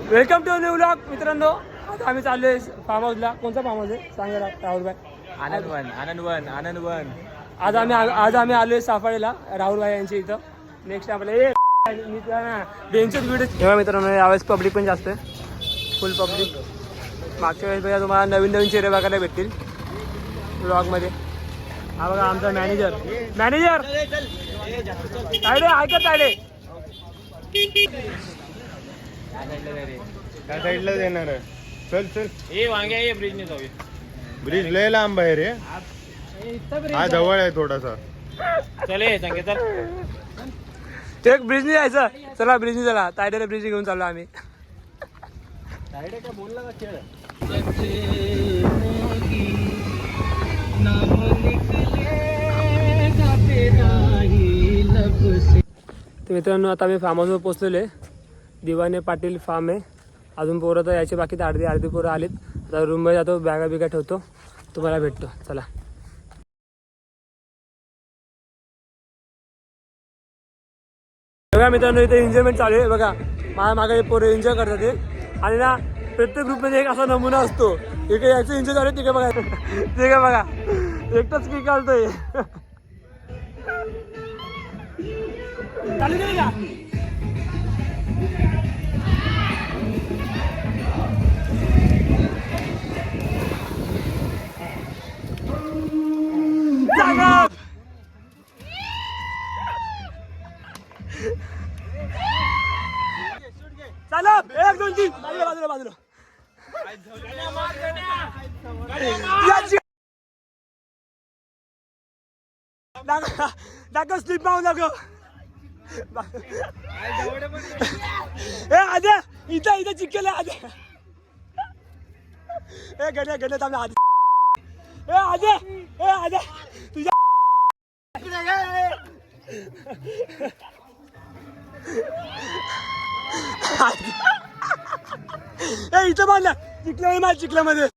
Welcome to new vlog मित्रांनो. आता आम्ही चाललोय फार्म हाऊसला. कोणता फार्म हाऊस आहे सांगा राहुल भाई? आनंद वन. आज आम्ही आलोय साफाळेला राहुल भाई यांच्या इथं. नेक्स्ट आपल्याला बेंचच व्हिडिओ तेव्हा मित्रांनो यावेळेस पब्लिक पण जास्त आहे, फुल पब्लिक. मागच्या वेळेस बघा तुम्हाला नवीन नवीन चेहरे बघायला भेटतील व्लॉगमध्ये. हा बघा आमचा मॅनेजर तायडे ऐकत तायडे त्या साईडला येणार आहे. चल ए वांग्या ये ब्रिजने जाऊया. ब्रिज लय लांब आहे रे, हा जवळ आहे थोडासा. चले संगे चल. ते एक ब्रिजनी जायचं. चला ब्रिजनी चला. तायडेला ब्रिजनी घेऊन चाललो आम्ही. तायडे काय बोलला का खेळ? तर मित्रांनो आता मी फार्म हाऊसवर पोहोचलेलो आहे. दिवाने पाटील फार्म आहे. अजून पोरं तर यायचे बाकी, तर अर्धी पोरं आलीत. आता रूममध्ये जातो, बॅगा बिगा ठेवतो, तुम्हाला भेटतो. चला बघा मित्रांनो इथे एन्जॉयमेंट चालू आहे. बघा माझ्या मागे पोरं एन्जॉय करतात ते. आणि ना प्रत्येक ग्रुपमध्ये एक असा नमुना असतो. इकडे याचं एन्जॉय चालू आहे, तिकडे बघा ते काय बघा एकटाच की घालतोय. चालू का चला 1 2 3 बाजूला दाखव स्लिप मारू नको. आजे इथं चिकल आहे. गण्या थांबला आजे. आजे तुझ्या इथं बांधला चिखल्यामध्ये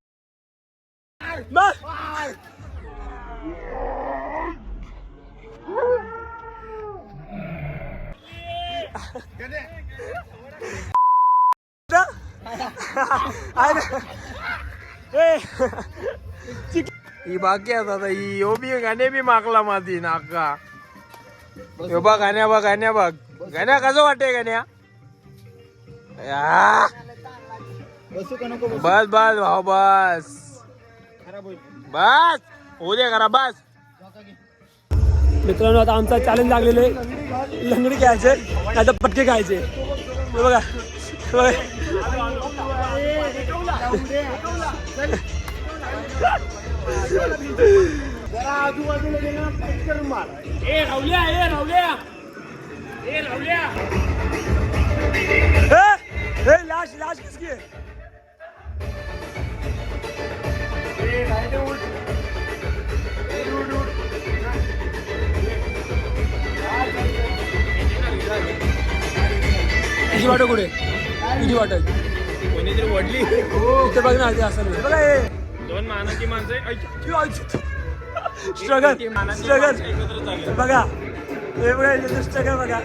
ही बाकी आता ही यो बी गाणे बी मागला माझी नाका. यो बा गाण्या बघ गाण्या कसं वाटतंय गाण्या? बस भाऊ बस होऊ दे करा बस. मित्रांनो आता आमचा चॅलेंज लागलेलं आहे. लंगडी खायचे नाही तर पटके खायचे. बघा लाश किसकी है? तुझी वाटो कुठे? तुझी वाट कोणीतरी वडली. इथे बघ ना, ते असं बघा हे 2 मानाची माणसं स्ट्रगल बघा. हे बघा स्ट्रगल बघा.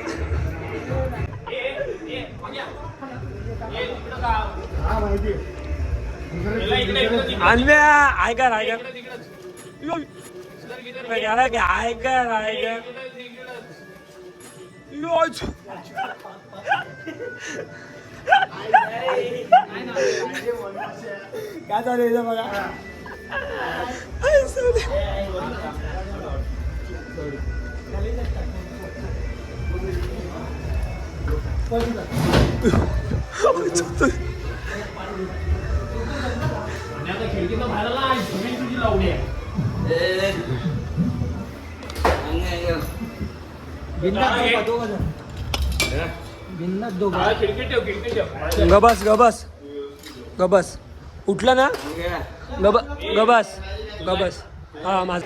आणल्या ऐका काय चालू बघा. खिडकीनं बाहेर तुझी लावली आहे. गबस उठला ना. गबस हा माझ.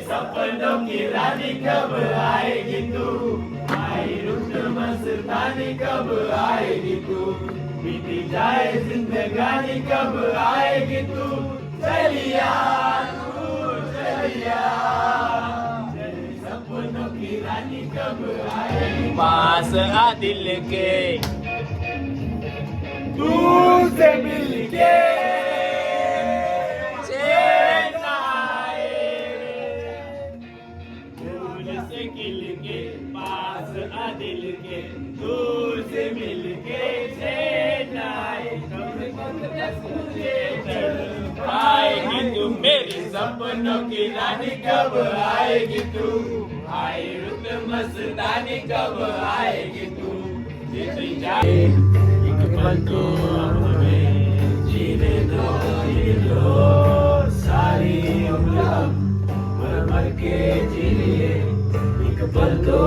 सपनों की रानी कब आएगी तू, आई रुत मस्तानी कब आएगी तू. बीती जाए जिंदगानी कब आएगी तू चलिया सपनों की रानी कब आएगी पास आ दिल के दूर से मिल के चैन आए दूर से गिल के पास आ दिल के दूर से मिल के चैन आए आएगी तू मेरी सपनों की रानी कब आएगी तू आए रुत मस्तानी कब आएगी तू जीती जाए एक पल तो हमें जीने दो सारी उम्र मर मर के जी लिए एक पल तो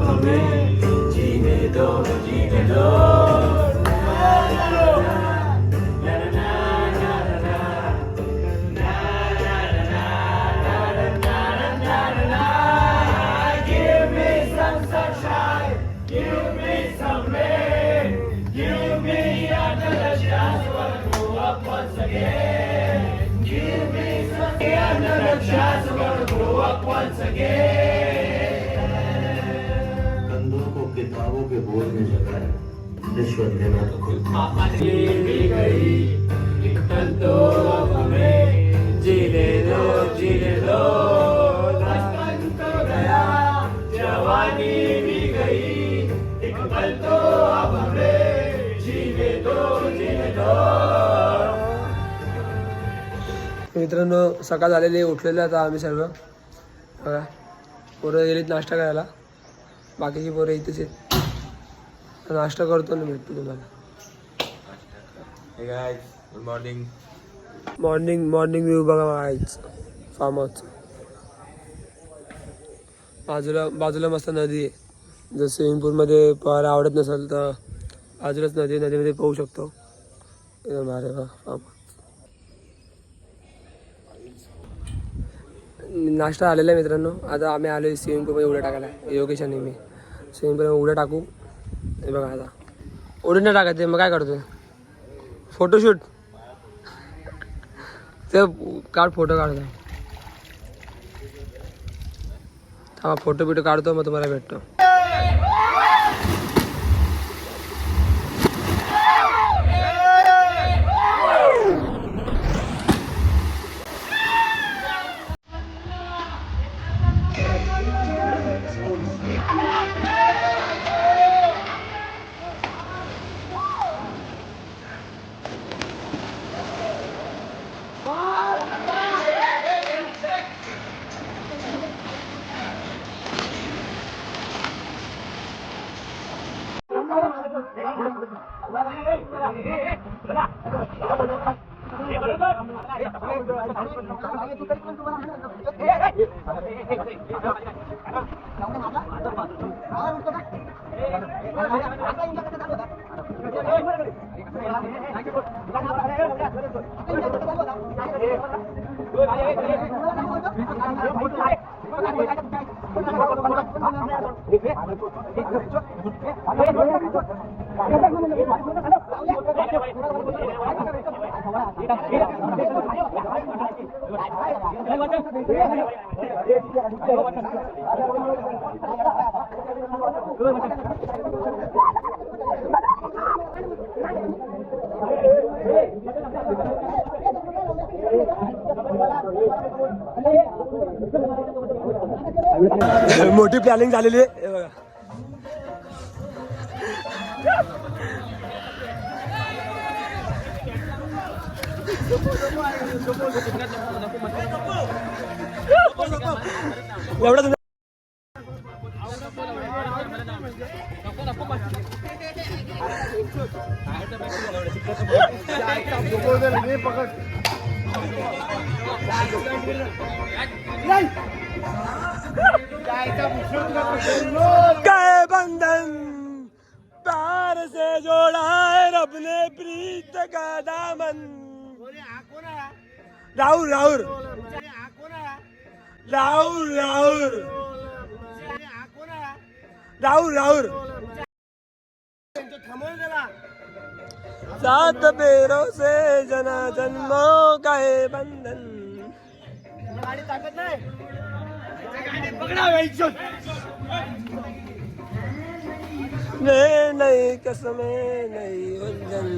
हमें जीने दो कंधों को किताबों के बोझ में जगाए रिश्वत देना तो खुद भी गई एक पल तो हमें जीने दो बचपन तो गया जवानी भी गई एक पल तो अब हमें जीने दो मित्रांनो सकाळ झालेली उठलेलो आता आम्ही सर्व बघा पोरं गेलीत नाश्ता करायला बाकीची पोरं इथेच आहेत नाश्ता करतो ना भेटतो तुम्हाला hey guys good morning morning view बघा आईच फार्म हाऊस बाजूला मस्त नदी आहे जर स्विमिंग पूलमध्ये पोहायला आवडत नसेल तर बाजूलाच नदीमध्ये पोहू शकतो एकदम भारी बघा फार्म नाश्ता आलेला आहे मित्रांनो आता आम्ही आलो आहे स्विमिंग पूलमध्ये उड्या टाकायला योगेश आणि मी स्विमिंग पूलमध्ये उड्या टाकू हे बघा आता उडी नाही टाकायचे मग काय करतोय फोटोशूट ते फोटो काढतो हा फोटो काढतो मग तुम्हाला भेटतो मोठी प्लॅनिंग झालेली आहे हे बघा एवढं काय बंधन प्यार से जोड़ा है रब ने प्रीत का दामन राहुल राहुल राहुल राहुल राहुल राहुल सात पैरों से जना जन्मों का है बंधन. नई कसमें नई उलझन.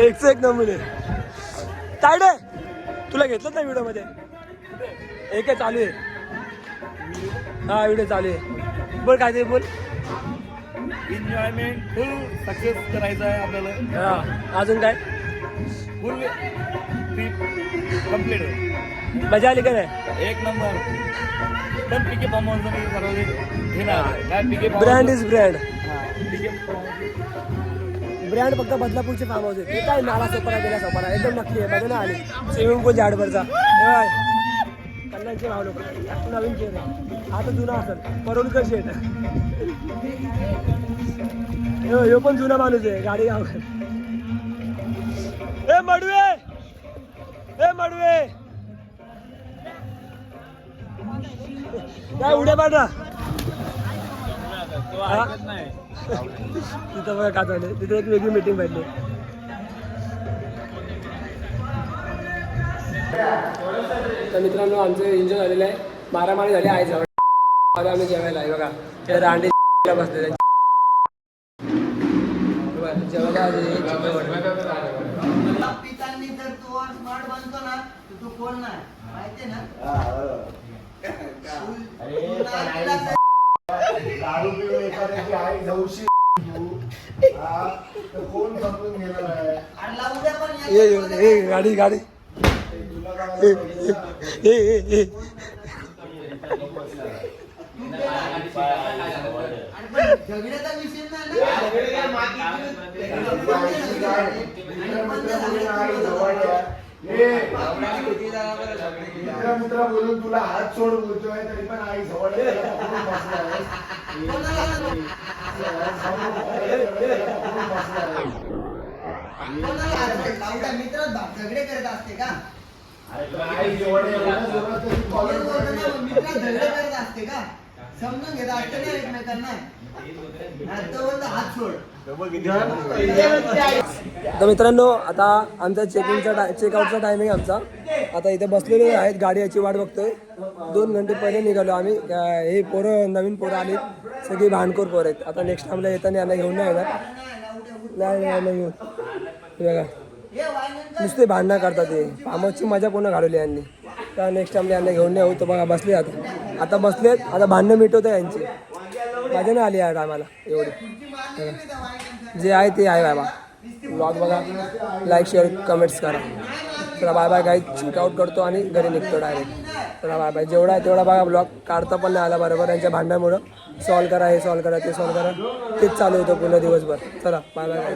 एक से एक नमुने. तायडे तुला घेतलं ना व्हिडिओ मध्ये. एक आहे चालू आहे. हा व्हिडिओ चालू आहे. बोल काय ते बोल. एन्जॉयमेंट फुल सक्सेस करायचं आहे आपल्याला. हा अजून काय फुल ट्रिप कम्प्लीट. मजा आली का नाही. एक नंबर. पण पीके फॉर्म हाऊस घेणार काय PK brand is brand. PK brand फक्त बदलापूरचे फार्म हाऊस आहे. काय नाला सोपारा गेला सोपारा एकदम नकली आहे. बघा ना आली स्विमिंग पूल झाडभरचा. कल्याणचे भाव लोक नवीन चेअर आहे. आता जुना असेल परोलकर शेट. ह्यो पण जुना माणूस आहे गाडी गाव. ए मडवे ए मडवे काय उड्या पाडा. तिथं बघा का झालं. तिथे एक वेगळी मीटिंग पाहिजे. तर मित्रांनो आमचं एन्जॉय झालेलं आहे. मारामारी झाली आहे जवळ. आता आम्ही जेवायला आहे बघा. ते रांडे बसले जेवायला. पितांनी जर तो स्मार्ट बनतो ना तर तू कोण नाही माहिती ना. दारू पिऊन एखाद्याची आई जाऊशी कोण समजून घेणार आहे. आणि उद्या पण ए गाडी गाडी. झगड्याचा विषय मित्र मित्र बोलून तुला हात सोड बोलतोय तरी पण आई जवळ मित्र झगडे करत असते का. आई जवळ मित्र झगडे करत असते का. समजून घेत असते ना एकमेकांना. हात सोड. तर मित्रांनो आता आमचा चेकआउटचा टायमिंग आमचा. आता इथे बसलेले आहेत गाडी याची वाट बघतोय. 2 घंटे पहिले निघालो आम्ही. हे पोरं नवीन पोरं आली सगळी भांडखोर पोरं आहेत. आता नेक्स्ट टाइमला येताना यांना घेऊन नाही येणार. नाही घेऊन बघा नुसते भांडणं करतात. ते फार्मची मजा पूर्ण घालवली यांनी. तर नेक्स्ट टाइमला यांना घेऊन नाही होऊ. तर बघा बसले आता बसलेत. आता भांडणं मिटवत आहे यांची. मजा नाही आली या टायमाला एवढी. जे आहे ते आहे बाबा. ब्लॉग बघा लाईक शेअर कमेंट्स करा. चला बाय बाय. काही चेकआउट करतो आणि घरी निघतो डायरेक्ट. चला बाय बाय. जेवढा आहे तेवढा बघा. ब्लॉग काढता पण नाही आला बरोबर. यांच्या भांडणामुळं सॉल्व करा हे सॉल्व करा ते सॉल्व करा तेच चालू होतं पूर्ण दिवसभर. चला बाय बाय.